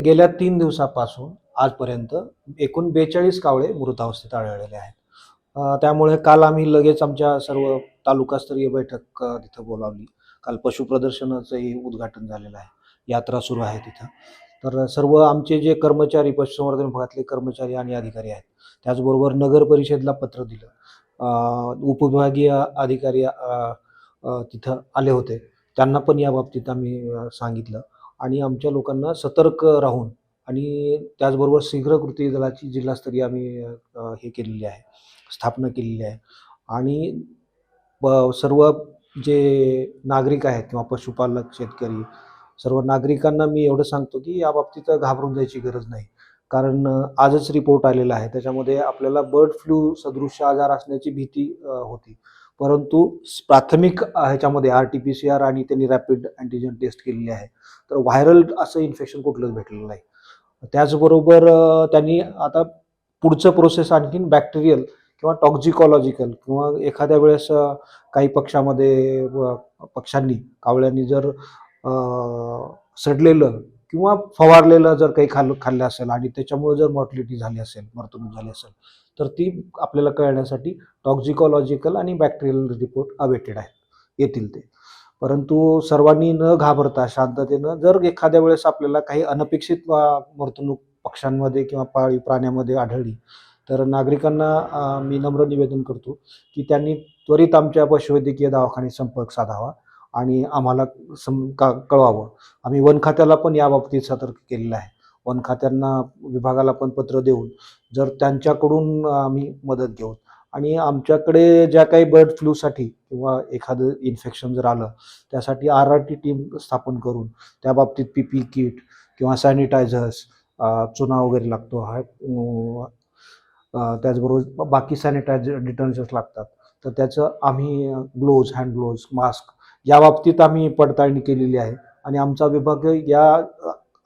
गेल्या 3 दिवसापासून आजपर्यंत एकूण 42 कावळे मृतावस्थेत आढळलेले आहेत. त्यामुळे काल आम्ही लगेच आमच्या सर्व तालुकास्तरीय बैठक तिथं बोलावली. काल पशु प्रदर्शनाचंही उद्घाटन झालेलं आहे. यात्रा सुरू आहे तिथं. तर सर्व आमचे जे कर्मचारी, पशुसंवर्धन विभागातले कर्मचारी आणि अधिकारी आहेत, त्याचबरोबर नगर परिषदेला पत्र दिलं. उपविभागीय अधिकारी तिथं आले होते. त्यांना पण याबाबतीत आम्ही सांगितलं आणि आमच्या लोकांना सतर्क राहून आणि त्याचबरोबर शीघ्र कृती दलाची जिल्हास्तरीय आम्ही हे केलेली आहे, स्थापना केलेली आहे आणि सर्व जे नागरिक आहेत किंवा पशुपालक, शेतकरी सर्व नागरिकांना मी एवढं सांगतो की याबाबतीत घाबरून जायची गरज नाही. कारण आजच रिपोर्ट आलेला आहे. त्याच्यामध्ये आपल्याला बर्ड फ्लू सदृश आजार असण्याची भीती होती. परंतु प्राथमिक ह्याच्यामध्ये आर-टी-पी-सी-आर आणि त्यांनी रॅपिड अँटिजेन टेस्ट केलेली आहे. तर व्हायरल असं इन्फेक्शन कुठलंच भेटलेलं नाही. त्याचबरोबर त्यांनी आता पुढचं प्रोसेस आणखीन बॅक्टेरियल किंवा टॉक्झिकॉलॉजिकल किंवा एखाद्या वेळेस काही पक्ष्यांनी, कावळ्यांनी जर सडलेलं किंवा फवारलेलं जर काही खाल्लं असेल आणि त्याच्यामुळे जर मॉर्टॅलिटी झाली असेल, मृत्यूमुख झाली असेल, तर ती आपल्याला कळण्यासाठी टॉक्झिकॉलॉजिकल आणि बॅक्टेरियल रिपोर्ट अवेटेड आहेत, येतील ते. परंतु सर्वांनी न घाबरता शांततेनं जर एखाद्या वेळेस आपल्याला काही अनपेक्षित मृत्यूमुख पक्ष्यांमध्ये किंवा पाळीव प्राण्यामध्ये आढळली, तर नागरिकांना मी नम्र निवेदन करतो की त्यांनी त्वरित आमच्या पशुवैद्यकीय दवाखान्यात संपर्क साधावा आणि आम्हाला कळवावं. आम्ही वन खात्याला पण याबाबतीत सतर्क केलेलं आहे. वन खात्यांना विभागाला पण पत्र देऊन जर त्यांच्याकडून आम्ही मदत घेऊ आणि आमच्याकडे ज्या काही बर्ड फ्लूसाठी किंवा एखादं इन्फेक्शन जर आलं, त्यासाठी आर-आर-टी टीम स्थापन करून त्याबाबतीत पी-पी किट किंवा सॅनिटायझर्स, चुना वगैरे लागतो, त्याचबरोबर बाकी सॅनिटायझर डिटर्जंट्स लागतात. तर त्याचं आम्ही ग्लोव्ज, हँड ग्लोव्ज, मास्क याबाबतीत आम्ही पडताळणी केलेली आहे आणि आमचा विभाग या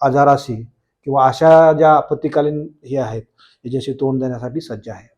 आजाराशी किंवा अशा ज्या आपत्कालीन हे आहेत, याच्याशी तोंड देण्यासाठी सज्ज आहे.